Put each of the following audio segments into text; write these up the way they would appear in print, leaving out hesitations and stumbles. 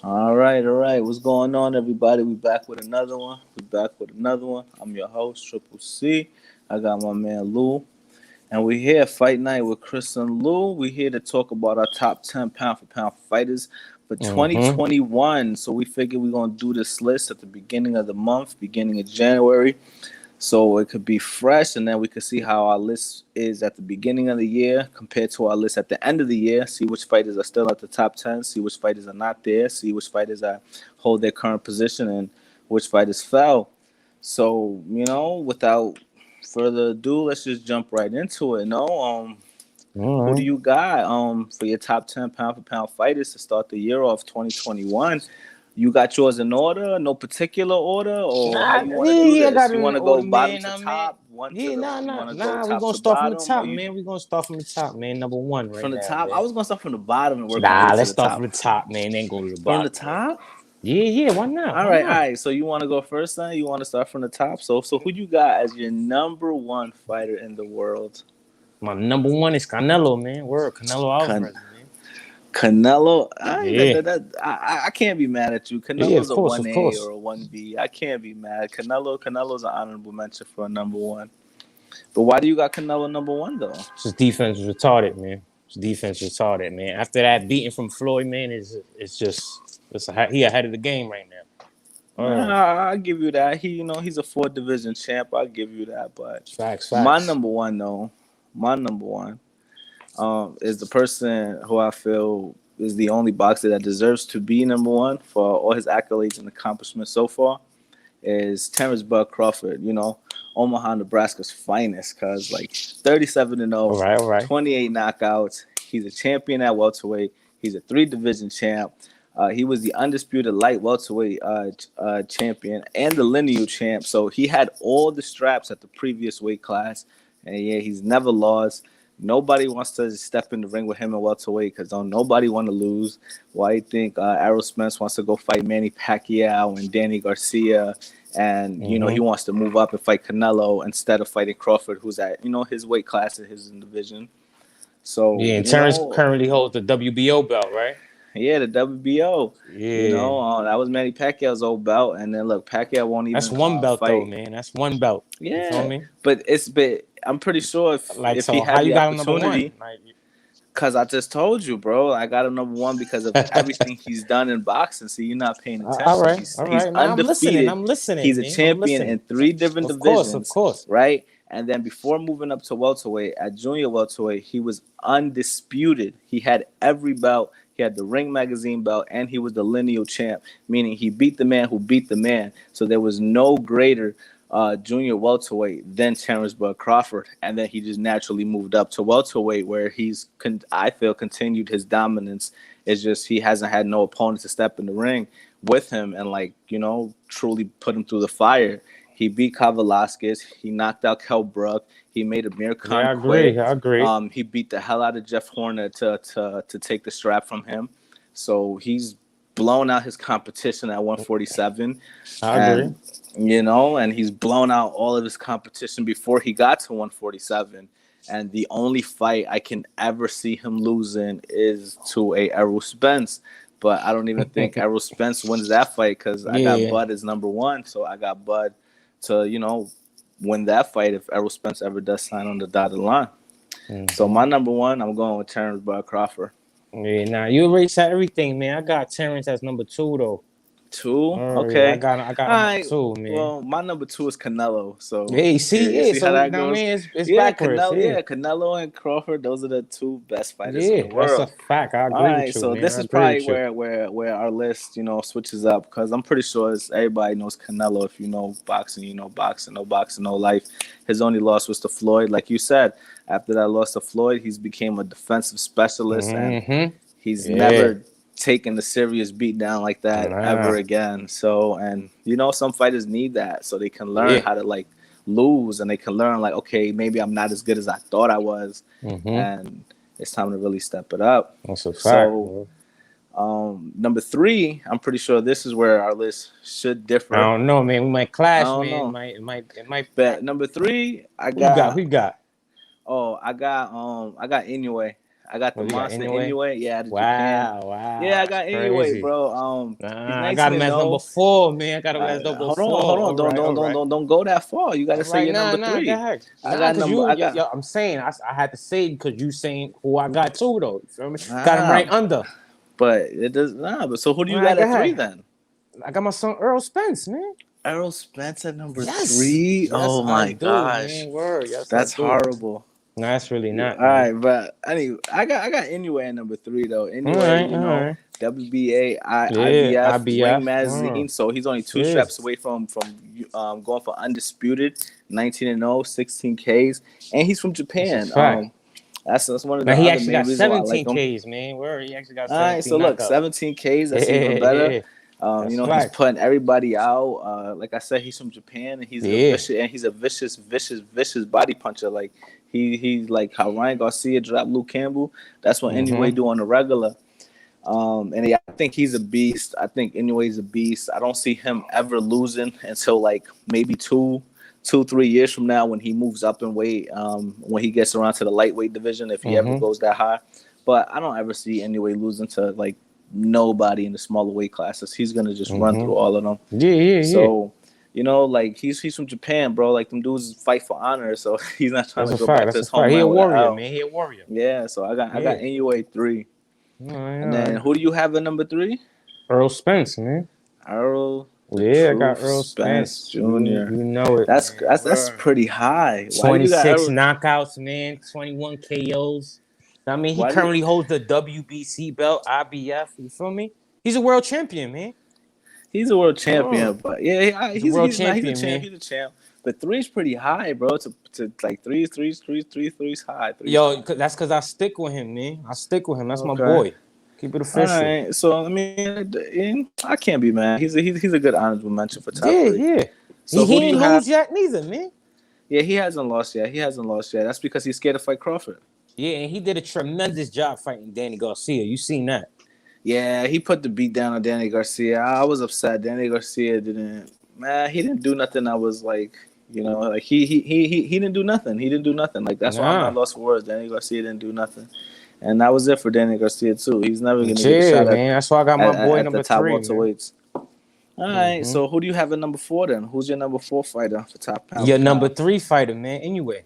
All right, all right. What's going on, everybody? We back with another one. We back with another one. I'm your host, Triple C. I got my man Lou, and we're here Fight Night with Chris and Lou. We're here to talk about our top 10 pound for pound fighters for Mm-hmm. 2021. So we figured we're gonna do this list at the beginning of the month, beginning of January. So it could be fresh, and then we could see how our list is at the beginning of the year compared to our list at the end of the year. See which fighters are still at the top 10, see which fighters are not there, see which fighters are hold their current position, and which fighters fell. So, without further ado, let's just jump right into it. All Who do right. you got for your top 10 pound for pound fighters to start the year off 2021? You got yours in order, no particular order, or how Nah, you want to yeah, do yeah, I this? got You it in want to go order, bottom man. to I mean, top, one to yeah, the, nah, you nah, want to go nah. We're top gonna to start from the bottom, or top, you man. We're gonna start from the top, man. Number one right from the now, top? I man. was gonna start from the bottom and work my way Nah, to let's the start from top. the top, man. Then go to the From the bottom, man. top? Yeah, yeah. Why not? All Why right, all not? right. So you want to go first, then? You want to start from the top? So who you got as your number one fighter in the world? My number one is Canelo, man. Word, Canelo Can Alvarez, man. Canelo, Yeah, I can't be mad at you. yeah. Canelo's Of a course, one of A course. or a 1B. I can't be mad. Canelo's an honorable mention for a number one. But why do you got Canelo number one though? His defense was retarded, man. His defense was retarded, man. After that beating from Floyd, man, he ahead of the game right now. Word. Nah, I give you that. He's a four division champ. I'll give you that. But Facts, my facts. number one though, my number one, is the person who I feel is the only boxer that deserves to be number one for all his accolades and accomplishments so far. Is Terrence Bud Crawford. Omaha, Nebraska's finest. Cause like 37 and All 0, right, all right. 28 knockouts. He's a champion at welterweight. He's a three division champ. He was the undisputed light welterweight champion and the lineal champ. So he had all the straps at the previous weight class. And yeah, he's never lost. Nobody wants to step in the ring with him in welterweight because don't nobody want to lose. Why you think Errol Spence wants to go fight Manny Pacquiao and Danny Garcia, and he Mm-hmm. wants to move up and fight Canelo instead of fighting Crawford, who's at his weight class in his division. So Yeah, and Terrence currently holds the WBO belt, right? yeah, the WBO. Yeah. That was Manny Pacquiao's old belt, and then look, Pacquiao won't That's even one belt though, fight. man. That's one belt. You feel Yeah, me? but I'm pretty sure if Like, if he so had how you the got him number one? opportunity. Like, Cause I just told you, bro. I got him number one because of everything he's done in boxing. See, you're not paying all attention. right, He's all he's right. Now I'm listening. undefeated. I'm listening, He's a man. I'm champion in listening. three different Of course, of divisions, course. right? And then before moving up to welterweight, at junior welterweight, he was undisputed. He had every belt. He had the Ring Magazine belt, and he was the lineal champ, meaning he beat the man who beat the man. So there was no greater junior welterweight, then Terrence Bud Crawford, and then he just naturally moved up to welterweight, where I feel, continued his dominance. It's just he hasn't had no opponent to step in the ring with him and truly put him through the fire. He beat Kavalaskis. He knocked out Kell Brook. He made Amir Yeah, Khan I agree. quit. I agree. He beat the hell out of Jeff Horner to take the strap from him. So he's blown out his competition at 147, I agree. and and he's blown out all of his competition before he got to 147. And the only fight I can ever see him losing is to a Errol Spence. But I don't even think Errol Spence wins that fight because I got Yeah. Bud as number one. So I got Bud to win that fight if Errol Spence ever does sign on the dotted line. So Mm-hmm. my number one, I'm going with Terrence Bud Crawford. Yeah. Now you already said everything, man. I got Terrence as number two though. Two, Yeah, I okay, got I got all him at right. two, man. Well, my number two is Canelo. So Hey, here, see, you yeah. see how So that now, I goes. mean, it's Yeah, backwards. Canelo. Yeah, Yeah, Canelo and Crawford. Those are the two best fighters in the yeah. That's a world. fact. I All agree right, with you, so man. this I is agree probably with you. where our list switches up because I'm pretty sure everybody knows Canelo. If you know boxing, you know boxing. No boxing, no life. His only loss was to Floyd, like you said. After that loss to Floyd, he's became a defensive specialist, and Mm-hmm. he's Yeah. never taken a serious beat down like that ever Nah. again. So, and some fighters need that so they can learn Yeah. how to like lose, and they can learn like, okay, maybe I'm not as good as I thought I was, Mm-hmm. and it's time to really step it up. That's a fact, So, bro. number three, I'm pretty sure this is where our list should I differ. don't know, man. We might I clash, don't man. know, It might. but number three, I Who you got? Who got you got? I got Inoue. I got the What you got? monster Inoue? Inoue. Yeah, out of Japan. Wow, Yeah, I that's got Inoue, crazy. bro. He's Nah, I got 19 him and as number 0. 4, man. I got him as number Hold on, 4. hold on. All Don't right, don't all don't right. don't don't go that far. You got to All say right, your nah, number nah, go 3. ahead. I Nah, got cause number. you, I got. yo, I'm saying I had to say because you saying who I got too though. You feel me? Got him Ah, right under. but it does nah. But so who do All you right, got go at 3 ahead. then? I got my son Earl Spence, man. Errol Spence at number Yes, 3. yes, Oh I my do, gosh, man. Word, yes, I that's do. horrible. No, that's really Yeah, not, all man. right, but anyway, I got Inoue at number 3 though. All Inoue, right, all right. WBA, Yeah, IBF, Ring IBF. Magazine. So he's only two Yeah, straps away from going for undisputed, 19 and 0, 16 Ks, and he's from that's a Japan. fact. That's one of Now the he other actually main got reasons why I like 17 him. Ks, man. Word, he actually got All right, 17 so look, knockouts. 17 Ks, Yeah, that's even yeah, better. yeah. That's He's fact. putting everybody out. Like I said, he's from Japan, and Yeah. he's a vicious body puncher. Like he's like how Ryan Garcia dropped Luke Campbell. That's what Inoue Mm-hmm. do on the regular. And yeah, I think he's a beast. I think Inoue's a beast. I don't see him ever losing until like maybe 3 years from now when he moves up in weight. When he gets around to the lightweight division, if he ever Mm-hmm. goes that high. But I don't ever see Inoue losing to like nobody in the smaller weight classes. He's gonna just run Mm-hmm. through all of them. Yeah, yeah, yeah. So, like he's from Japan, bro. Like them dudes fight for honor. So he's not trying That's to a go fact. back to That's a his fact. He a homeland with an warrior, L. man. He a warrior. Yeah. So I got Yeah. Inoue 3. All right, And all then right. who do you have at number 3? Earl Spence, man. Earl the Yeah, I got Truth Earl Spence Spence. You Jr. know it, That's man. that's that's Word. pretty high. Why do you got 26 Earl? knockouts, man. 21 KOs. I mean, he Why do you, currently holds the WBC belt, IBF. You feel me? He's a world champion, man. he's a world champion, Oh, but yeah, he's a world he's a champion, champ. man. He's a champ. But three's pretty high, bro. To like three's high. Three's Yo, high. that's because I stick with him, man. I stick with him. That's my Okay. boy. Keep it All official. right. So I mean, I can't be mad. He's a good honorable mention for top Yeah, 3. yeah. So He who do ain't you have? lose yet neither, man. Yeah, he hasn't lost yet. That's because he's scared to fight Crawford. Yeah, and he did a tremendous job fighting Danny Garcia. You seen that? Yeah, he put the beat down on Danny Garcia. I was upset. Danny Garcia didn't. Man, he didn't do nothing. I was like, like he didn't do nothing. He didn't do nothing. Like that's why I'm Nah. not lost for words. Danny Garcia didn't do nothing, and that was it for Danny Garcia too. He's never gonna get a Yeah, shot man. That's why I got my boy at the number top 3, man. welterweights. All right. Mm-hmm. So who do you have at number 4 then? Who's your number 4 fighter for top pound Your for number pound? 3 fighter, man. Anyway.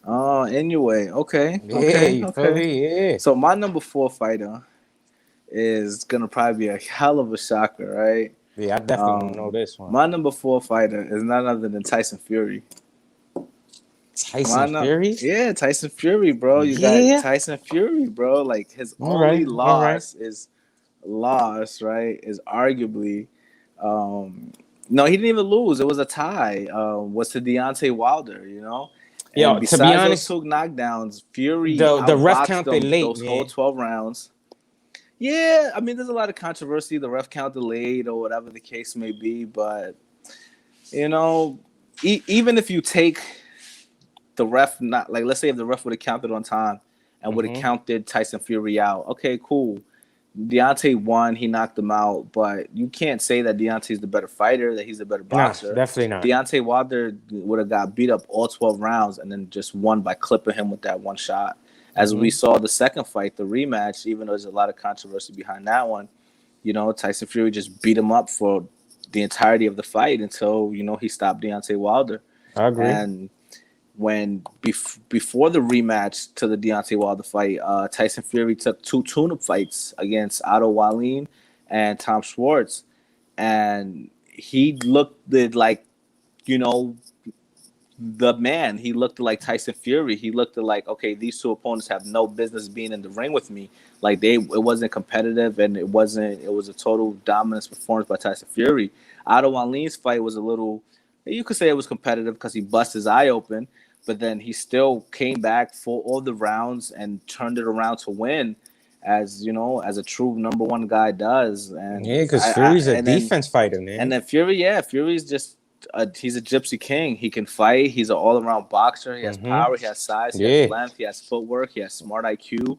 Oh, anyway. Okay. Yeah, Okay. you feel Okay. me? Yeah. So my number 4 fighter is gonna probably be a hell of a shocker, right? Yeah, I definitely want to know this one. My number 4 fighter is none other than Tyson Fury. Tyson Fury? Yeah, Tyson Fury, bro. You got Yeah. Tyson Fury, bro. Like his All right. only All right. loss, right? Is arguably, no, he didn't even lose. It was a tie. Was to Deontay Wilder, Yo, And to be besides honest, those 2 knockdowns, Fury the ref outboxed counted him late, those whole man. 12 rounds. Yeah, I mean, there's a lot of controversy. The ref count delayed or whatever the case may be, but even if you take the ref, not like, let's say if the ref would have counted on time and would have counted Tyson Fury out, okay, cool. Deontay won, he knocked him out, but you can't say that Deontay's the better fighter, that he's the better boxer. Nah, definitely not. Deontay Wilder would have got beat up all 12 rounds and then just won by clipping him with that one shot. As we saw the second fight, the rematch, even though there's a lot of controversy behind that one, Tyson Fury just beat him up for the entirety of the fight until, he stopped Deontay Wilder. I agree. And before the rematch to the Deontay Wilder fight, Tyson Fury took 2 tune-up fights against Otto Wallin and Tom Schwartz. And he looked like, the man. He looked like Tyson Fury. He looked like, okay, these 2 opponents have no business being in the ring with me. Like it wasn't competitive, and it was a total dominance performance by Tyson Fury. Otto Wallin's fight was a little, you could say it was competitive because he bust his eye open, but then he still came back for all the rounds and turned it around to win, as a true number 1 guy does. And Yeah, because Fury's a defense fighter, man. And then Fury's just he's a gypsy king. He can fight. He's an all-around boxer. He has power. He has size. He has length. He has footwork. He has smart IQ.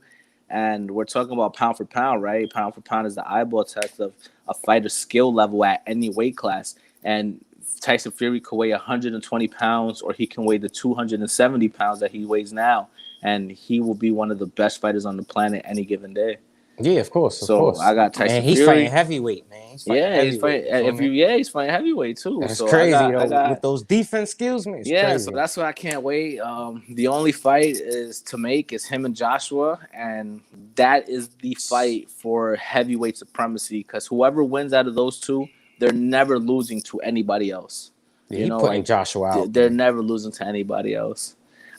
And we're talking about pound for pound, right? Pound for pound is the eyeball test of a fighter's skill level at any weight class. And Tyson Fury could weigh 120 pounds, or he can weigh the 270 pounds that he weighs now. and he will be one of the best fighters on the planet any given day. Yeah, of course, of So course. I got Tyson And he's Fury. fighting heavyweight, man. He's fighting Yeah, he's heavyweight. fighting. You feel If me? you, yeah, he's fighting heavyweight too. That's So crazy I though. got With those defense skills, man, it's yeah. crazy. So that's what I can't wait. The only fight is to make is him and Joshua, and that is the fight for heavyweight supremacy. Because whoever wins out of those two, they're never losing to anybody else. Yeah, You he know, putting like Joshua out. they're man. never losing to anybody else.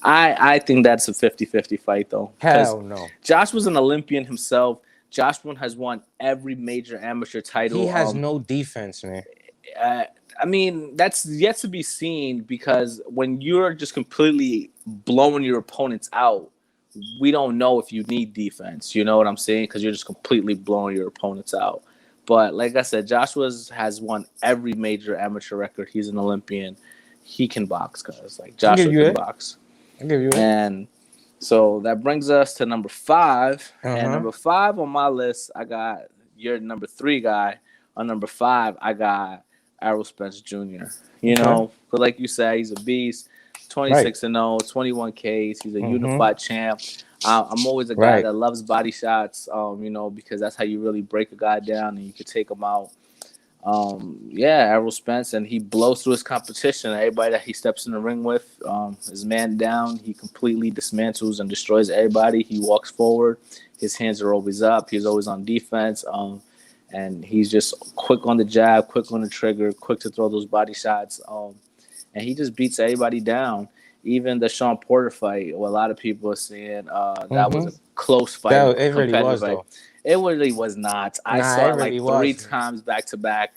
I think that's a 50-50 fight though. Because Hell no. Joshua's an Olympian himself. Joshua has won every major amateur title. He has no defense, man. I mean, that's yet to be seen because when you're just completely blowing your opponents out, we don't know if you need defense. You know what I'm saying? Because you're just completely blowing your opponents out. But like I said, Joshua has won every major amateur record. He's an Olympian. He can box, cause like Joshua can box. I'll give you it. And so that brings us to number 5. Uh-huh. And number 5 on my list, I got your number 3 guy. On number 5, I got Errol Spence Jr. You know, but like you said, he's a beast. 26-0, 21 Ks. He's a unified champ. I'm always a guy that loves body shots. You know, because that's how you really break a guy down and you can take him out. Yeah, Errol Spence, and he blows through his competition. Everybody that he steps in the ring with is man down. He completely dismantles and destroys everybody. He walks forward. His hands are always up. He's always on defense. And he's just quick on the jab, quick on the trigger, quick to throw those body shots. And he just beats everybody down. Even the Sean Porter fight, well, a lot of people are saying that was a close fight. It really was, fight. though. It really was not. I saw it like really 3 times back to back.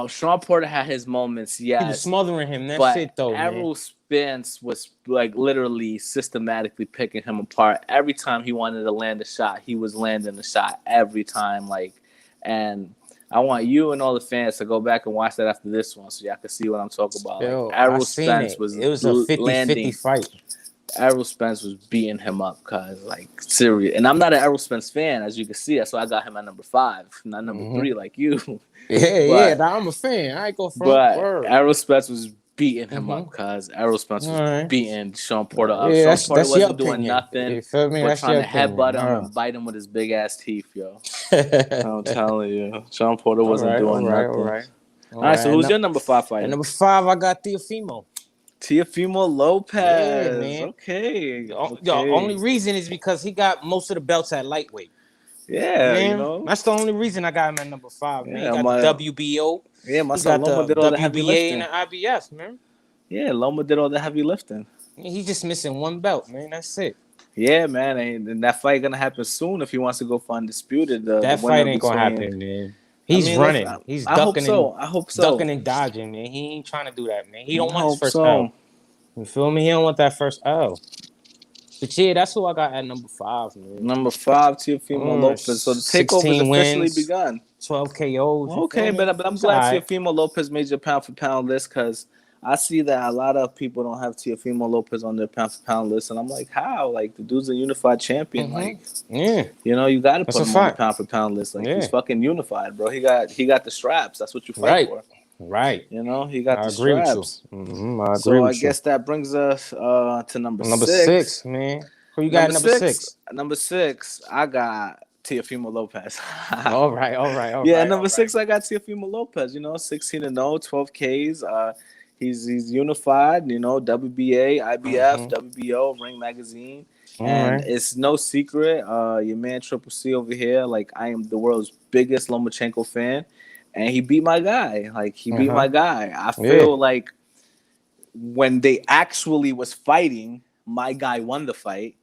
Sean Porter had his moments, yes. He was smothering him. That's but it, though, Errol Spence was like literally systematically picking him apart. Every time he wanted to land a shot, he was landing the shot every time. And I want you and all the fans to go back and watch that after this one so y'all can see what I'm talking about. Yo, Errol Spence it was a 50-50 fight. Errol Spence was beating him up, cause like serious. And I'm not an Errol Spence fan, as you can see. That's why I got him at number 5, not number 3 like you. Yeah. Nah, I'm a fan. I ain't go front. But word. Errol Spence was beating him up, cause Errol Spence was beating Sean Porter up. Yeah, Sean Porter wasn't doing nothing. You feel me? But That's trying to your headbutt him and bite him with his big ass teeth, yo. I'm telling you, Sean Porter wasn't doing nothing. All right, so who's your number 5 fighter? At number 5, I got Teofimo. Teofimo Lopez. Yeah, man. Okay. The only reason is because he got most of the belts at lightweight. Yeah, man, you know. That's the only reason I got him at number 5, man. Yeah, he got the WBO. Yeah, my son Loma did all the heavy lifting. And the IBF, man. Yeah, Loma did all the heavy lifting. He's just missing one belt, man. That's it. Yeah, man. And that fight gonna happen soon if he wants to go for undisputed. That fight ain't gonna happen, man. He's running. He's ducking. I hope so. Ducking and dodging, man. He ain't trying to do that, man. He don't want his first L. You feel me? He don't want that first L. But yeah, that's who I got at number 5, man. Number 5, Teofimo Lopez. So the takeover has officially begun. 12 KOs. Okay, but I'm glad Teofimo Lopez made your pound for pound list because I see that a lot of people don't have Teofimo Lopez on their pound for pound list, and I'm like, how? Like the dude's a unified champion. Like, you know, you got to put him on the pound for pound list. Like he's fucking unified, bro. He got the straps. That's what you fight for. Right. You know, he got the straps. I agree with you. I guess that brings us to number 6. Number 6, man. Who you got at number 6? Number 6, I got Teofimo Lopez. All right. Yeah, number 6, I got Teofimo Lopez. You know, 16-0, 12 Ks. He's unified. You know, WBA, IBF, WBO, Ring Magazine. And it's no secret, your man Triple C over here, like I am the world's biggest Lomachenko fan. And he beat my guy. Like, he beat my guy. I feel like when they actually was fighting, my guy won the fight.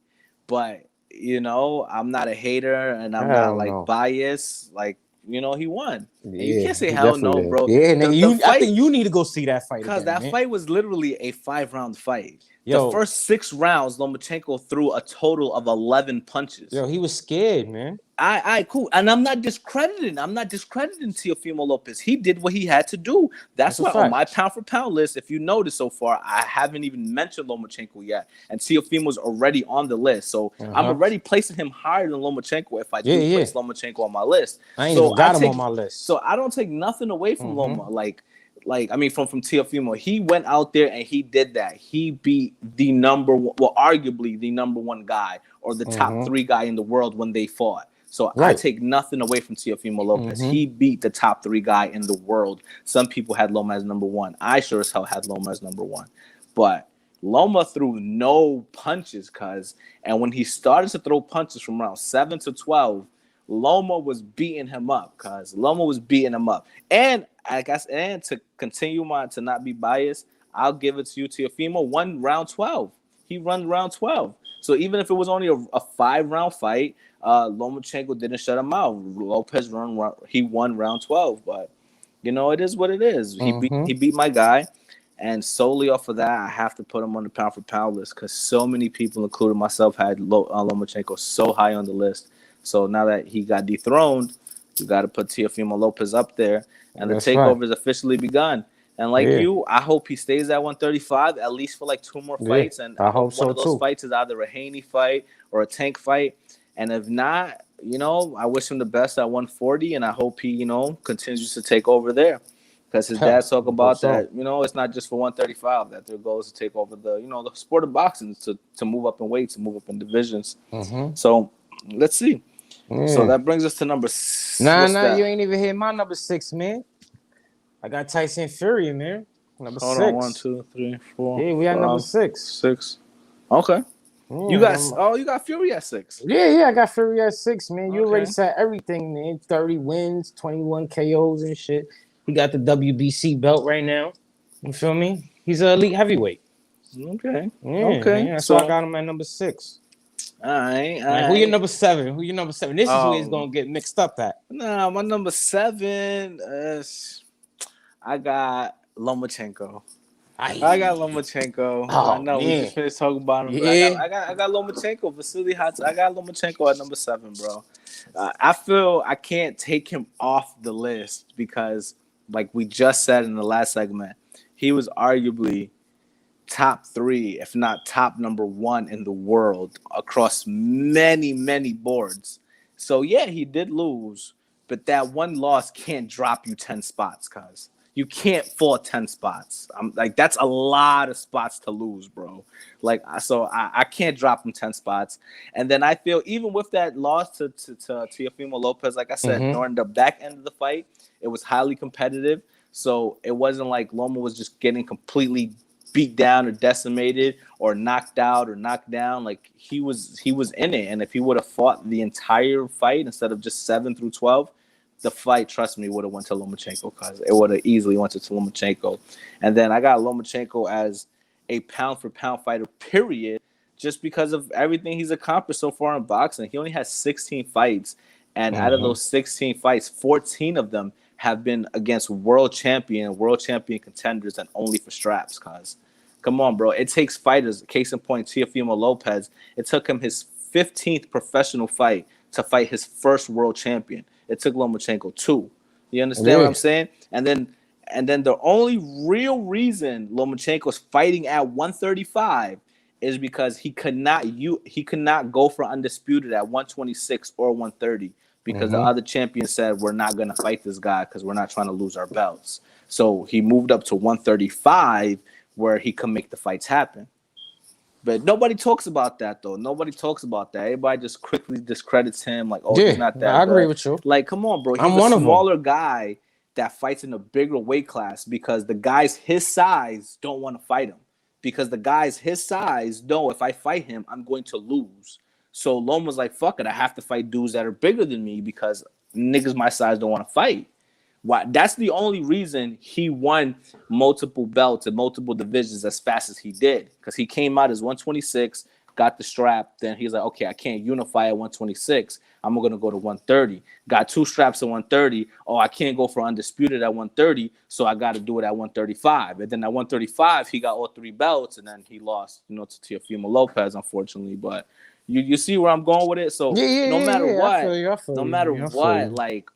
But, you know, I'm not a hater and I'm not, like, biased. Like, you know, he won. Yeah, you can't say hell no, bro. Yeah, I think you need to go see that fight. Because that fight was literally a 5-round fight. The first 6 rounds, Lomachenko threw a total of 11 punches. Yo, he was scared, man. Cool. And I'm not discrediting Teofimo Lopez. He did what he had to do. That's why on my pound for pound list, if you notice so far, I haven't even mentioned Lomachenko yet. And Teofimo's already on the list. So I'm already placing him higher than Lomachenko if I do place Lomachenko on my list. I ain't even got him on my list. So I don't take nothing away from Loma. like I mean from Teofimo, he went out there and he did that. He beat the number one, well, arguably the number one guy or the top Mm-hmm. three guy in the world when they fought. So I Right. take nothing away from Teofimo Lopez. Mm-hmm. He beat the top three guy in the world. Some people had Loma as number one. I sure as hell had Loma as number one. But Loma threw no punches, and when he started to throw punches from round 7 to 12, Loma was beating him up, Loma was beating him up. And I guess, and to continue to not be biased, I'll give it to you. Teofimo won round 12. He run round 12. So even if it was only a 5-round fight, Lomachenko didn't shut him out. Lopez he won round 12. But it is what it is. Mm-hmm. He beat my guy. And solely off of that, I have to put him on the pound for pound list because so many people, including myself, had Lomachenko so high on the list. So now that he got dethroned, you got to put Teofimo Lopez up there, and the takeover is officially begun. And like you, I hope he stays at 135 at least for like 2 more fights. And I hope one of those fights is either a Haney fight or a Tank fight. And if not, I wish him the best at 140, and I hope he, continues to take over there. Because his dad talk about that, it's not just for 135 that their goal is to take over the sport of boxing, to move up in weight, to move up in divisions. Mm-hmm. So let's see. Yeah. So that brings us to number 6. Nah, you ain't even hit my number 6, man. I got Tyson Fury, man. Number 6. Hold on, 1, 2, 3, 4. Yeah, we got number 6. 6. Okay. Yeah, you got Fury at 6. Yeah, I got Fury at 6, man. You already said everything, man. 30 wins, 21 KOs and shit. He got the WBC belt right now. You feel me? He's an elite heavyweight. Okay. Yeah, okay. Man. So I got him at number 6. All right. Man, who your number 7? This is where he's gonna get mixed up at. Nah, my number 7 I got Lomachenko. I got Lomachenko. Oh, I know man. we just finished talking about him. Yeah. I got Lomachenko. Vasily Hats. I got Lomachenko at number 7, bro. I feel I can't take him off the list because, like we just said in the last segment, he was arguably top 3, if not top number 1 in the world across many, many boards. So yeah, he did lose, but that one loss can't drop you 10 spots, cuz. You can't fall 10 spots. I'm like, that's a lot of spots to lose, bro. Like, so I can't drop him 10 spots. And then I feel even with that loss to Teofimo Lopez, like I said, during the back end of the fight, it was highly competitive. So it wasn't like Loma was just getting completely beat down or decimated or knocked out or knocked down. Like he was in it. And if he would have fought the entire fight instead of just 7 through 12, the fight, trust me, would have went to Lomachenko because it would have easily went to Lomachenko. And then I got Lomachenko as a pound-for-pound fighter, period, just because of everything he's accomplished so far in boxing. He only has 16 fights, and out of those 16 fights, 14 of them have been against world champion contenders and only for straps, cuz. Come on, bro. It takes fighters, case in point, Teofimo Lopez. It took him his 15th professional fight to fight his first world champion. It took Lomachenko 2. You understand what I'm saying? And then the only real reason Lomachenko's fighting at 135 is because he could not go for undisputed at 126 or 130 because the other champion said we're not gonna fight this guy because we're not trying to lose our belts. So he moved up to 135 where he could make the fights happen. But nobody talks about that, though. Nobody talks about that. Everybody just quickly discredits him. Like, he's not that I agree good. with you. Like, come on, bro. He's a smaller guy that fights in a bigger weight class because the guys his size don't want to fight him. Because the guys his size know if I fight him, I'm going to lose. So Loma's like, fuck it. I have to fight dudes that are bigger than me because niggas my size don't want to fight. Why? That's the only reason he won multiple belts and multiple divisions as fast as he did. Because he came out as 126, got the strap. Then he's like, okay, I can't unify at 126. I'm going to go to 130. Got 2 straps at 130. Oh, I can't go for undisputed at 130, so I got to do it at 135. And then at 135, he got all 3 belts, and then he lost, to Teofimo Lopez, unfortunately. But you see where I'm going with it? So no matter what, like,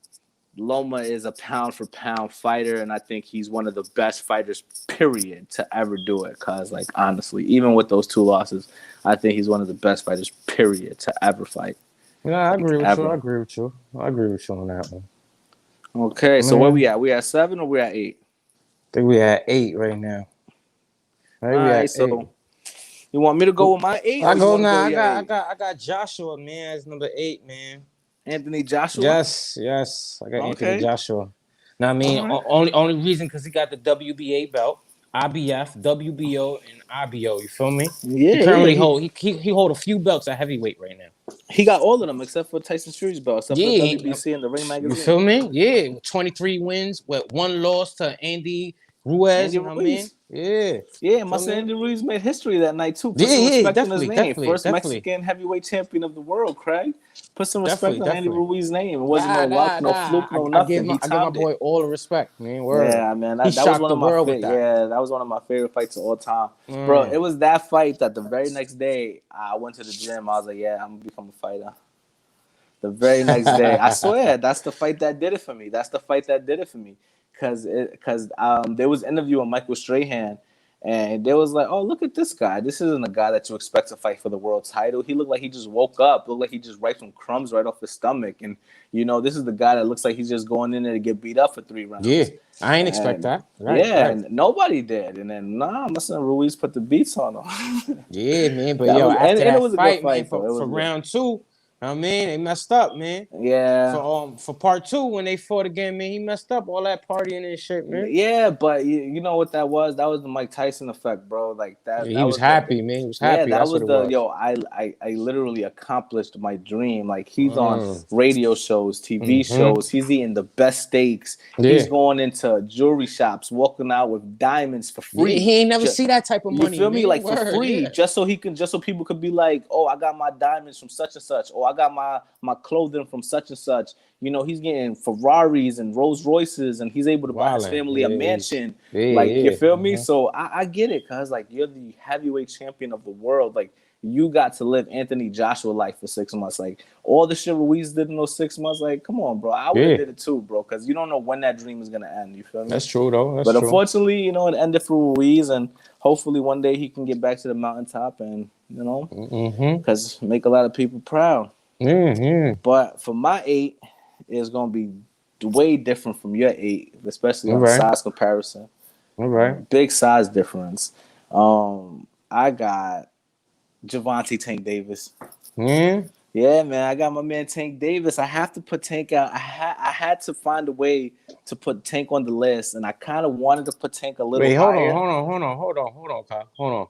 Loma is a pound-for-pound fighter, and I think he's one of the best fighters, period, to ever do it. Because, like, honestly, even with those 2 losses, I think he's one of the best fighters, period, to ever fight. Yeah, I agree with you. I agree with you on that one. Okay, so where we at? We at 7 or we at 8? think we at 8 right now. I All think we right, at 8. so you want me to go with my 8 I or you go want to go now. with your 8? I got Joshua, man, as number 8, man. Anthony Joshua? Yes. I got Anthony Okay. Joshua. Now I mean, All right. only reason because he got the WBA belt, IBF, WBO, and IBO. You feel me? He Yeah, yeah. currently he hold a few belts at heavyweight right now. He got all of them except for Tyson Fury's belt, except for the Yeah, WBC and the Ring you Magazine. feel me? Yeah, 23 wins with 1 loss to Andy Ruiz. Andy You know what I mean? Ruiz. Yeah. Yeah, Feel my son me? Andy Ruiz made history that night too. Put Yeah, some respect on his definitely, name. First definitely. Mexican heavyweight champion of the world, Craig. Put some respect on Andy Definitely. Ruiz's name. It wasn't no luck, no fluke, no I give nothing. He I give my timed it. boy all the respect, man. Word. Yeah, man, He that was shocked one the of my world with that. that was one of my favorite fights of all time, bro. It was that fight that the very next day I went to the gym. I was like, yeah, I'm gonna become a fighter. The very next day, I swear, that's the fight that did it for me. That's the fight that did it for me, cause there was an interview on Michael Strahan, and they was like, oh, look at this guy. This isn't a guy that you expect to fight for the world title. He looked like he just woke up. Looked like he just wiped some crumbs right off his stomach, and this is the guy that looks like he's just going in there to get beat up for 3 rounds. Yeah, I ain't expect that. Right, yeah, right. and nobody did. And then my son Ruiz put the beats on him. Yeah, man. But That yo, was- after and that it was a good fight, man, fight, though. It was for good. round 2, I mean, they messed up, man. Yeah. For part 2, when they fought again, man, he messed up all that partying and shit, man. Yeah, but you know what that was? That was the Mike Tyson effect, bro. Like that. Yeah, that he was happy, man. He was happy. Yeah, that That's was what it was. I literally accomplished my dream. Like he's on radio shows, TV shows. He's eating the best steaks. Yeah. He's going into jewelry shops, walking out with diamonds for free. Yeah, he ain't never see that type of money. You feel me? Man. Like Word, for free, yeah. just so people could be like, oh, I got my diamonds from such and such, or I got my clothing from such and such. He's getting Ferraris and Rolls Royces, and he's able to buy his family a mansion. You feel me? So I get it, cause like you're the heavyweight champion of the world. Like you got to live Anthony Joshua life for 6 months. Like all the shit Ruiz did in those 6 months. Like come on, bro. I would have did it too, bro. Cause you don't know when that dream is gonna end. You feel me? That's true though. But unfortunately, it ended for Ruiz, and hopefully one day he can get back to the mountaintop and because make a lot of people proud. But for my 8, it's gonna be way different from your 8, especially on size comparison. All right. Big size difference. I got Gervonta Tank Davis. Yeah, man. I got my man Tank Davis. I have to put Tank out. I had to find a way to put Tank on the list, and I kind of wanted to put Tank a little higher. Hold on, Kyle. Hold on.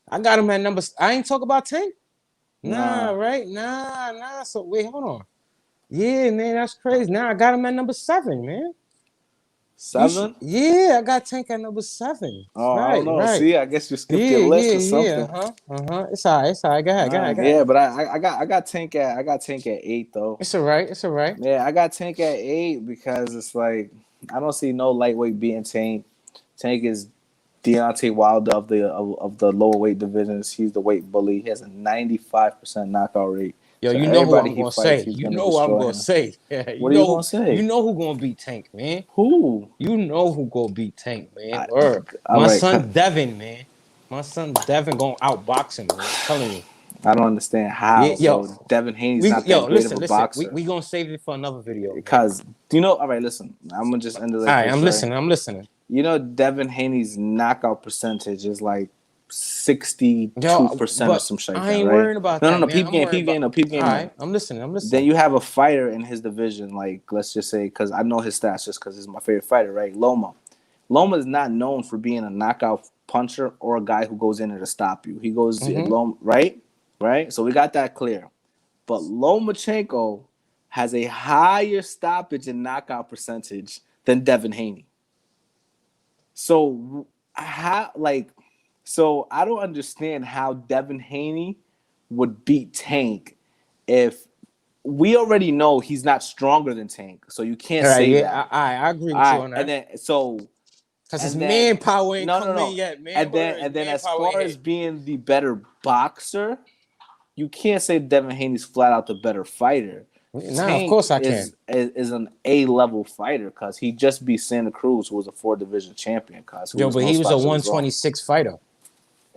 I got him at number. I ain't talk about Tank. Nah, right? Nah. So wait, hold on. Yeah, man, that's crazy. Now I got him at number 7, man. 7? Yeah, I got Tank at number 7. Oh, I don't know. See, I guess you skipped your list or something. Yeah. It's all right. Go ahead. Yeah, but I got Tank at 8 though. It's all right. Yeah, I got Tank at 8 because it's like I don't see no lightweight beating Tank. Tank is Deontay Wilder of the lower weight divisions. He's the weight bully. He has a 95% knockout rate. Yo, you know what I'm gonna say. You know what I'm gonna say. What are you gonna say? You know who gonna beat Tank, man. Who? You know who gonna beat Tank, man. My son Devin, man. My son Devin gonna outbox him, man. I'm telling you. I don't understand how. So Devin Haney's not that great of a boxer. We gonna save it for another video. Because all right, listen. I'm gonna just end it. All right, I'm listening. Devin Haney's knockout percentage is like 62% or some shit. I ain't worrying about that. No. Peep game. All right, I'm listening. Then you have a fighter in his division, like let's just say, because I know his stats, just because he's my favorite fighter, right? Loma is not known for being a knockout puncher or a guy who goes in there to stop you. He goes right. So we got that clear. But Lomachenko has a higher stoppage and knockout percentage than Devin Haney. So I don't understand how Devin Haney would beat Tank if we already know he's not stronger than Tank. So you can't say that. I agree with you on that. And then because his manpower ain't come in yet, man. And then as far as being the better boxer, you can't say Devin Haney's flat out the better fighter. Of course I can. Is an A-level fighter because he just beat Santa Cruz, who was a 4-division champion. But he was a 126 fighter.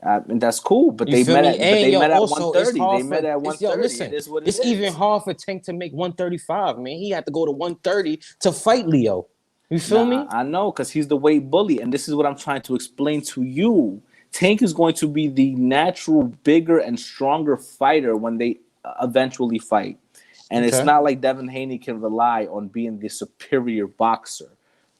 And that's cool, but they met at 130. They met at 130. Listen, it's even hard for Tank to make 135, man. He had to go to 130 to fight Leo. You feel me? I know, because he's the weight bully, and this is what I'm trying to explain to you. Tank is going to be the natural, bigger and stronger fighter when they eventually fight, and it's Okay. not like Devin Haney can rely on being the superior boxer,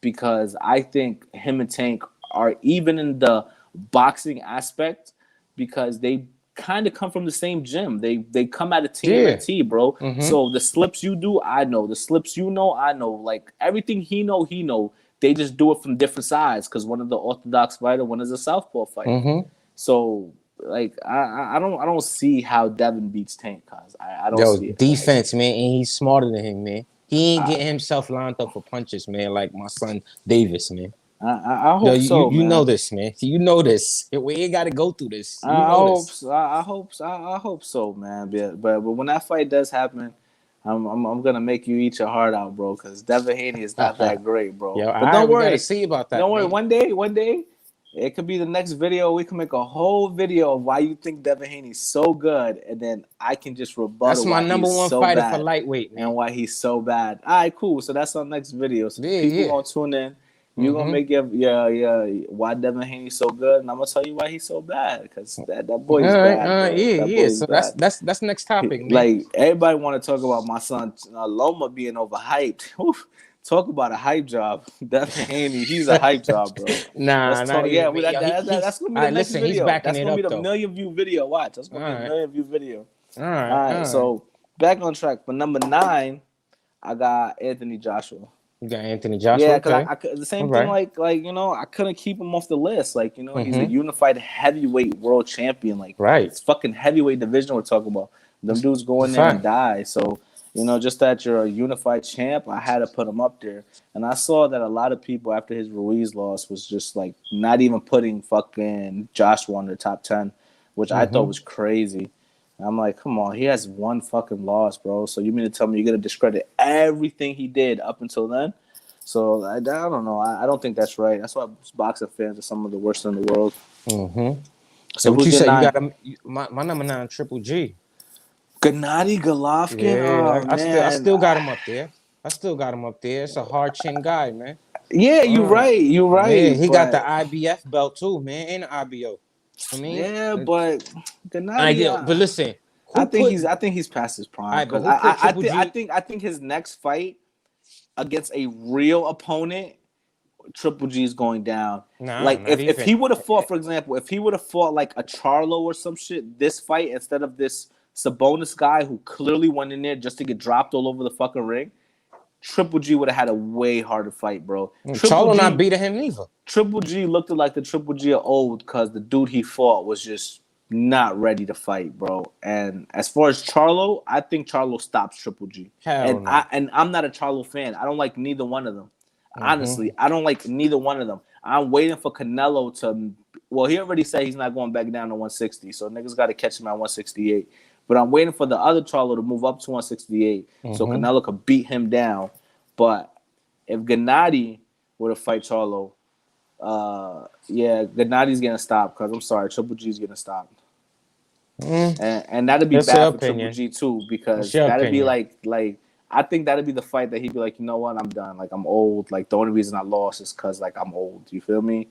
because I think him and Tank are even in the boxing aspect, because they kind of come from the same gym. They come out of Yeah. TMNT, bro. Mm-hmm. So the slips you do, I know. The slips you know, I know. Like everything he know. They just do it from different sides, because one is the orthodox fighter, one is a southpaw fighter. Mm-hmm. So like I don't see how Devin beats Tank, cause I don't Yo, see it. defense, man, and he's smarter than him, man. He ain't getting himself lined up for punches, man, like my son Davis, man. I Yo, hope so, you know man. this, man. You know this. We ain't got to go through this. You I know hope this. so. I hope so, man. But when that fight does happen, I'm gonna make you eat your heart out, bro. Because Devin Haney is not that great, bro. Yo, But all right, don't we got to worry, see about that, don't worry. man. One day, it could be the next video. We can make a whole video of why you think Devin Haney's so good, and then I can just That's rebuttal my why number he's one so fighter for bad lightweight, and man. why he's so bad. All right, cool. So that's our next video. So Yeah, people yeah. gonna tune in. You're gonna make your why Devin Haney's so good, and I'm gonna tell you why he's so bad, because that boy is bad, bro. Yeah, That yeah. boy is So bad. that's next topic, man. Like everybody want to talk about my son Loma being overhyped. Oof, talk about a hype job. Devin Haney, he's a hype job, bro. Let's Nah, not talk. Yeah, even me. Yo, that's gonna be all the right, next listen, he's video. backing That's it gonna be up the though. million view video. Watch, that's All gonna be a right, million view video. all right, All right, all right. so back on track for number 9. I got Anthony Joshua. You got Anthony Joshua. Yeah, because Okay. the same All thing, right. like I couldn't keep him off the list. Like he's a Mm-hmm. unified heavyweight world champion. Like Right. it's fucking heavyweight division we're talking about. Them dudes go in there and Fact. die. So just that you're a unified champ, I had to put him up there. And I saw that a lot of people after his Ruiz loss was just like not even putting fucking Joshua on their top 10, which I thought was crazy. And I'm like, come on, he has one fucking loss, bro. So you mean to tell me you're gonna discredit everything he did up until then? So I don't know. I don't think that's right. That's why boxing fans are some of the worst in the world. Mm-hmm. So What who's you your said? You 9? got my number 9, Triple G. Gennady Golovkin. Yeah, Oh I man, still got him up there. I still got him up there. It's a hard chin guy, man. yeah, you're right. You're Yeah, right. he got the But IBF belt too, man, and the IBO. I mean, yeah, but Gennady. but listen, I who put? think he's past his prime. Alright, but Because who put Triple G? I think his next fight against a real opponent, Triple G is going down. Nah, Like not if he even. would have fought, for example, if he would have fought like a Charlo or some shit this fight instead of this Sabonis guy who clearly went in there just to get dropped all over the fucking ring, Triple G would have had a way harder fight, bro. Charlo not beating him neither. Triple G looked like the Triple G of old, because the dude he fought was just not ready to fight, bro. And as far as Charlo, I think Charlo stops Triple G. Hell no. I'm not a Charlo fan. I don't like neither one of them. Honestly, I don't like neither one of them. I'm waiting for Canelo to. Well, he already said he's not going back down to 160, so niggas got to catch him at 168. But I'm waiting for the other Charlo to move up to 168, so Canelo could beat him down. But if Gennady were to fight Charlo, Gennady's gonna stop, because I'm sorry, Triple G's gonna stop. And that'd be That's bad your for opinion. Triple G too, because That's your that'd be opinion. like I think that'd be the fight that he'd be like, you know what, I'm done. Like I'm old. Like the only reason I lost is because like I'm old. You feel me?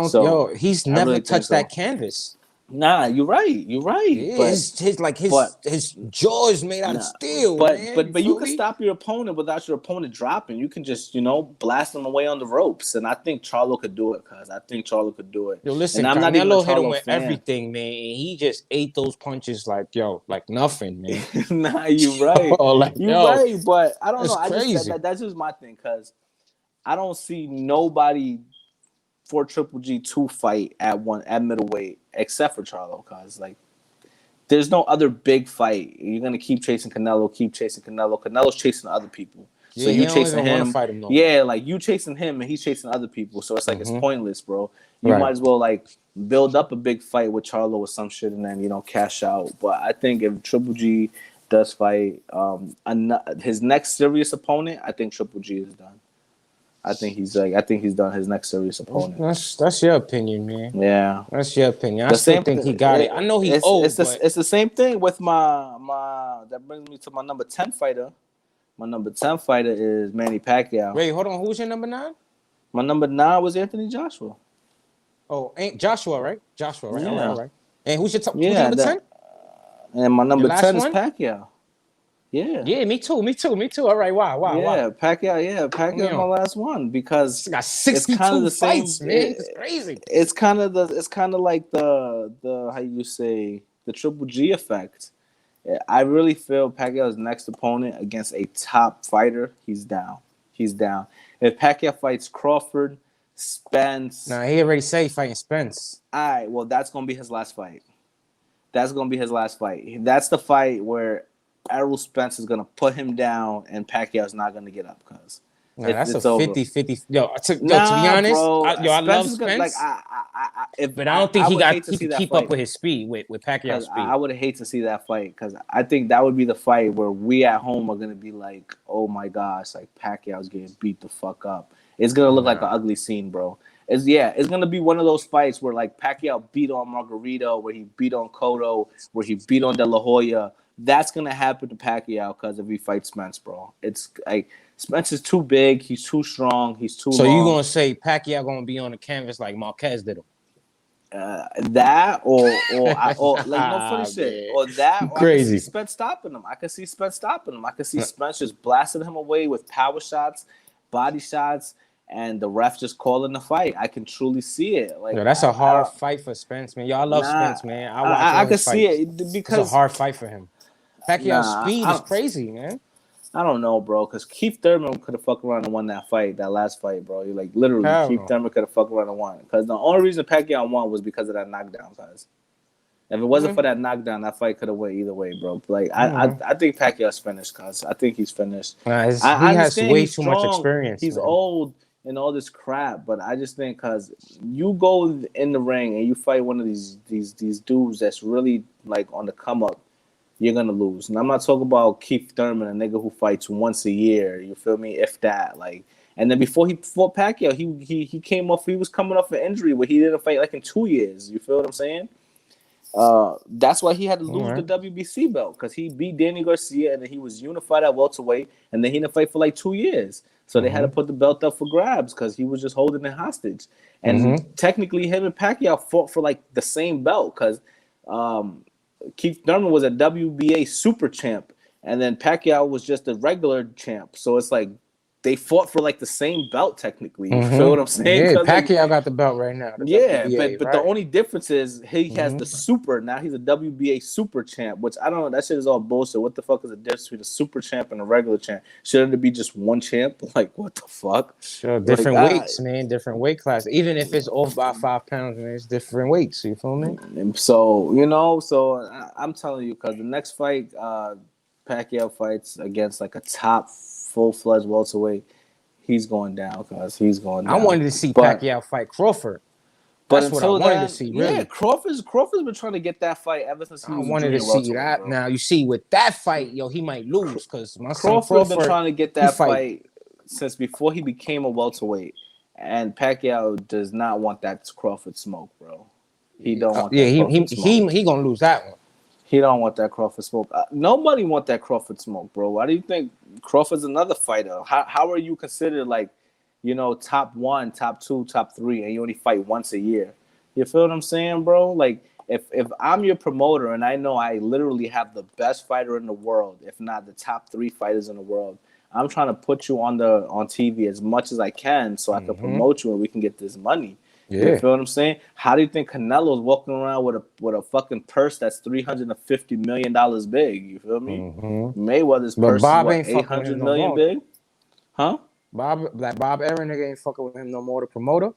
So, He's I never really think touched so. that canvas. Nah, you're right. Yeah, But his jaw is made out of steel, man. but you feel can me? stop your opponent without your opponent dropping. You can just blast them away on the ropes, and I think Charlo could do it, cuz I think Charlo could do it. Yo, listen, and I'm not even a Canelo hit him Charlo with fan. everything, man. And he just ate those punches like nothing, man. Nah, you right. Yo, right, but I don't that's know. I crazy. just that's just my thing, cuz I don't see nobody for Triple G to fight at middleweight except for Charlo, cuz like there's no other big fight. You're gonna keep chasing Canelo, Canelo's chasing other people. So Yeah, you he don't chasing even wanna him. fight him no more. Yeah, like you chasing him and he's chasing other people. So it's like it's pointless, bro. You Right. might as well like build up a big fight with Charlo or some shit and then cash out. But I think if Triple G does fight his next serious opponent, I think Triple G is done. I think he's done his next serious opponent. That's your opinion, man. Yeah. That's your opinion. I still think he got it. I know he's old, but it's the same thing with my that brings me to my number 10 fighter, My number 10 fighter is Manny Pacquiao. Wait, hold on. Who's your number 9? My number 9 was Anthony Joshua. Oh, ain't Joshua, right? Joshua, right? Yeah. All right. And who's your top? Who's Yeah, your number 10? and my number Your last 10 is one? Pacquiao. Yeah. Yeah, me too. All right, why? Yeah, Pacquiao. Yeah, Pacquiao's my last one because Got it's 62 kind of the same. fights, man. It's crazy. It's kind of like the how you say the Triple G effect. I really feel Pacquiao's next opponent against a top fighter, he's down. He's down. If Pacquiao fights Crawford, Spence, Nah, he already said he fighting Spence. all right, well that's gonna be his last fight. That's gonna be his last fight. That's the fight where Errol Spence is gonna put him down, and Pacquiao's not gonna get up because Nah, that's it's a over. 50-50. Yo, to be Nah, honest, bro. I love is gonna, Spence. But I don't think he would could keep up with his speed, with Pacquiao's speed. I would hate to see that fight because I think that would be the fight where we at home are gonna be like, oh my gosh, like Pacquiao's getting beat the fuck up. It's gonna look like an ugly scene, bro. It's gonna be one of those fights where like Pacquiao beat on Margarito, where he beat on Cotto, where he beat on De La Hoya. That's gonna happen to Pacquiao because if he fights Spence, bro. It's like Spence is too big, he's too strong, he's too So long. you gonna say Pacquiao gonna be on the canvas like Marquez did him? That or like no funny shit, or that or crazy. I can see Spence stopping him. I can see Spence just blasting him away with power shots, body shots, and the ref just calling the fight. I can truly see it. Like, yo, that's a hard fight for Spence, man. Y'all love Spence, man. I can see it because it's a hard fight for him. Pacquiao's speed is crazy, man. I don't know, bro, because Keith Thurman could have fucked around and won that last fight, bro. You like literally, Keith Thurman could have fucked around and won. Because the only reason Pacquiao won was because of that knockdown, guys. If it wasn't for that knockdown, that fight could have went either way, bro. Like I think Pacquiao's finished, cuz I think he's finished. He has way too much experience. He's old and all this crap, but I just think because you go in the ring and you fight one of these dudes that's really like on the come up, you're gonna lose. And I'm not talking about Keith Thurman, a nigga who fights once a year. You feel me? If that, like, and then before he fought Pacquiao, he came off. He was coming off an injury where he didn't fight like in 2 years. You feel what I'm saying? That's why he had to lose the WBC belt because he beat Danny Garcia and then he was unified at welterweight and then he didn't fight for like 2 years. So they had to put the belt up for grabs because he was just holding it hostage. And technically, him and Pacquiao fought for like the same belt because Keith Thurman was a WBA super champ, and then Pacquiao was just a regular champ. So it's like they fought for like the same belt technically. You feel what I'm saying? Yeah, Pacquiao got the belt right now. WBA, but the only difference is he has the super. Now he's a WBA super champ, which I don't know. That shit is all bullshit. What the fuck is the difference between a super champ and a regular champ? Shouldn't it be just one champ? Like what the fuck? Sure, different weights, man. Different weight class. Even if it's off by 5 pounds, man, it's different weights. You feel me? And so I'm telling you, because the next fight, Pacquiao fights against like a top full-fledged welterweight, he's going down, cause he's going down. I wanted to see Pacquiao fight Crawford. That's what I wanted to see, really. Yeah, Crawford's been trying to get that fight ever since he was wanted to see that. Bro. Now, you see, with that fight, yo, he might lose, because Crawford's been trying to get that fight since before he became a welterweight, and Pacquiao does not want that Crawford smoke, bro. He don't want that Crawford smoke. He gonna lose that one. He don't want that Crawford smoke. Nobody want that Crawford smoke, bro. Why do you think Crawford's another fighter? How are you considered like, top 1, top 2, top 3, and you only fight once a year? You feel what I'm saying, bro? Like if I'm your promoter and I know I literally have the best fighter in the world, if not the top 3 fighters in the world, I'm trying to put you on TV as much as I can so I can promote you and we can get this money. Yeah. You feel what I'm saying? How do you think Canelo's walking around with a fucking purse that's $350 million big? You feel me? Mayweather's purse is $800 million big? Huh? Bob Arum nigga ain't fucking with him no more. The promoter,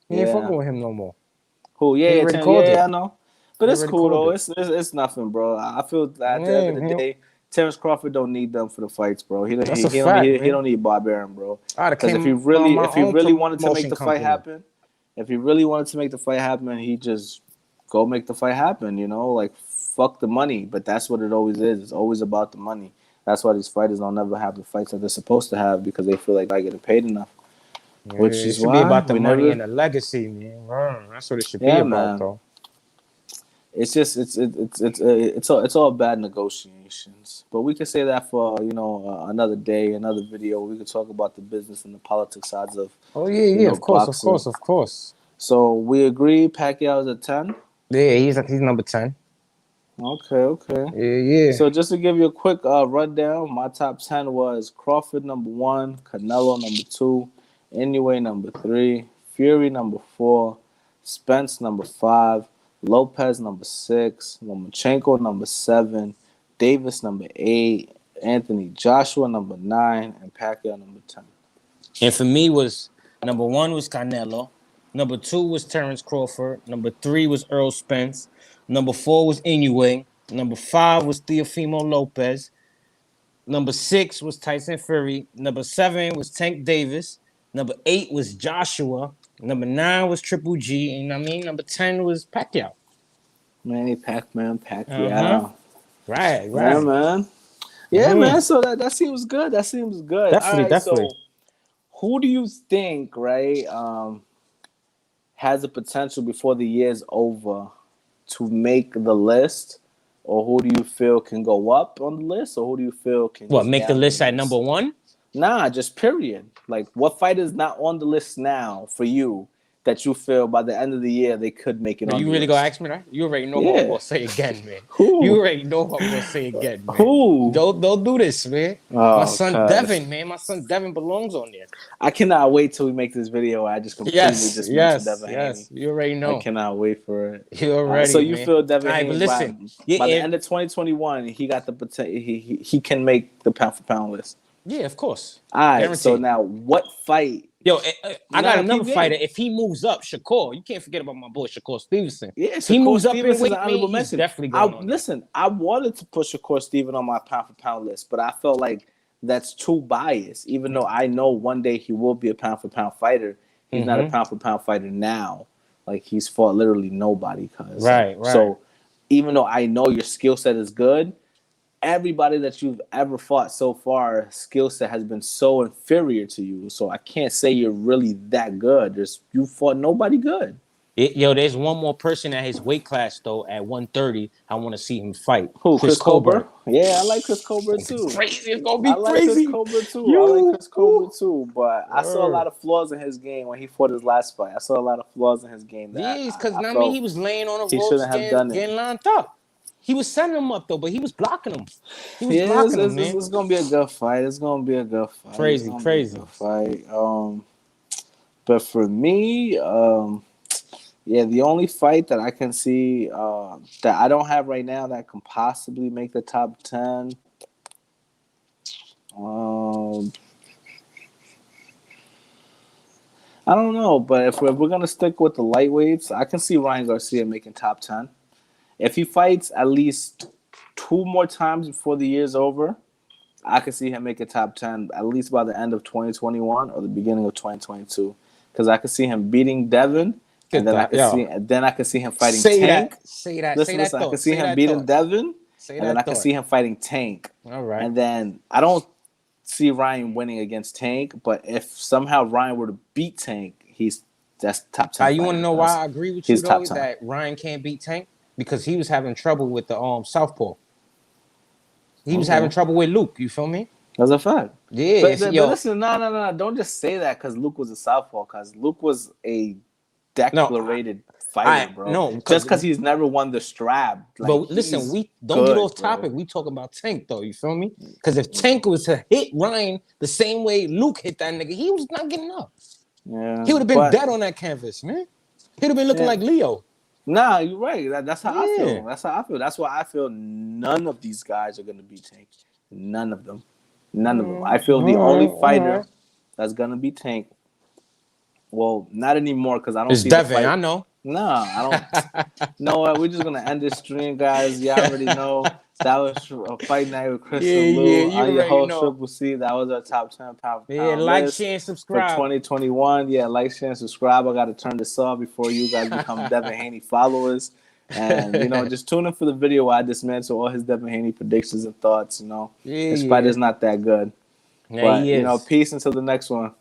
he ain't fucking with him no more. Cool, yeah, I know. But it's cool though. It's nothing, bro. I feel that at the end of the day, Terrence Crawford don't need them for the fights, bro. He don't need Bob Arum, bro. Because if he really wanted to make the fight happen. If he really wanted to make the fight happen, he just go make the fight happen, like fuck the money. But that's what it always is. It's always about the money. That's why these fighters don't never have the fights that they're supposed to have because they feel like they're not getting paid enough. Yeah, which is why be about the money and the legacy, man. That's what it should be about, though. it's just it's all bad negotiations. But we could say that for another day, another video. We could talk about the business and the politics sides of Oh yeah, of course, boxing. of course. So we agree Pacquiao's at 10. Yeah, he's number 10. Okay. Yeah. So just to give you a quick rundown, my top 10 was Crawford number 1, Canelo number 2, Inoue number 3, Fury number 4, Spence number 5, Lopez number 6, Lomachenko number 7, Davis number 8, Anthony Joshua number 9, and Pacquiao number 10. And for me was number 1 was Canelo, number 2 was Terrence Crawford, number 3 was Earl Spence, number 4 was Inoue, number 5 was Teofimo Lopez, number 6 was Tyson Fury, number 7 was Tank Davis, number 8 was Joshua, number 9 was Triple G, and number 10 was Pacquiao. Manny Pacquiao. Right. Yeah, man. Yeah, man. So that seems good. Definitely, All right, definitely. So who do you think, right, has the potential before the year's over to make the list? Or who do you feel can go up on the list? Or who do you feel can make the list at number 1? Nah, just period. Like, what fight is not on the list now for you that you feel by the end of the year they could make it on the list? You really gonna ask me that? You already know what I'm gonna say again, man. Who? You already know what I'm gonna say again, man. Who? Don't do this, man. Oh, my son God. Devin, man. My son Devin belongs on there. I cannot wait till we make this video. I just completely mentioned Devin Haney. You already know. I cannot wait for it. You already. So you feel Devin Haney but listen, by the end of 2021, he got the potential. He can make the pound for pound list. Yeah, of course. All right. Guaranteed. So now, what fight? Yo, I got another fighter. If he moves up, Shakur, you can't forget about my boy Shakur Stevenson. Yeah, he moves up in weight, honorable mention. Definitely going on. Listen, I wanted to put Shakur Stevenson on my pound for pound list, but I felt like that's too biased. Even though I know one day he will be a pound for pound fighter, he's not a pound for pound fighter now. Like, he's fought literally nobody. Right. So even though I know your skill set is good, everybody that you've ever fought so far, skill set has been so inferior to you. So I can't say you're really that good. You fought nobody good. There's one more person at his weight class though. At 130, I want to see him fight. Who? Chris Colbert? Yeah, I like Chris Colbert too. Crazy, it's gonna be I like crazy. Chris Colbert too. But I saw a lot of flaws in his game when he fought his last fight. I saw a lot of flaws in his game. Because he was laying on the ropes, getting lined up. He was sending him up though, but he was blocking him. It's gonna be a good fight. It's gonna be a good fight. Crazy. Fight. But for me, the only fight that I can see that I don't have right now that can possibly make the top 10. I don't know, but if we're gonna stick with the lightweights, I can see Ryan Garcia making top 10. If he fights at least 2 more times before the year's over, I can see him making top 10 at least by the end of 2021 or the beginning of 2022. Because I can see him beating Devin, and then I can see him fighting Tank. Say that. Listen, I can see him beating Devin, and then I can see him fighting Tank. All right. And then I don't see Ryan winning against Tank, but if somehow Ryan were to beat Tank, that's top 10. You want to know why I agree with you though that Ryan can't beat Tank? Because he was having trouble with the southpaw. He was having trouble with Luke. You feel me? That's a fact. Yeah. But listen, no. Don't just say that because Luke was a southpaw. Because Luke was a declarated fighter, bro. No, just because he's never won the strap. Like, but listen, we don't get off topic. We talking about Tank though. You feel me? Because if Tank was to hit Ryan the same way Luke hit that nigga, he was not getting up. Yeah. He would have been dead on that canvas, man. He'd have been looking like Leo. Nah, you're right. That's how I feel. That's why I feel none of these guys are gonna beat Tank. None of them. I feel the only fighter that's gonna beat Tank. Well, not anymore because I don't see Devin. I know. Nah, I don't. No, we're just gonna end this stream, guys. Y'all already know that was a fight night with Chris and Lou on your whole Triple C. That was our top 10 pound. Like, share, and subscribe for 2021. Yeah, like, share, and subscribe. I got to turn this off before you guys become Devin Haney followers. And just tune in for the video where I dismantle all his Devin Haney predictions and thoughts. This fight is not that good. But peace until the next one.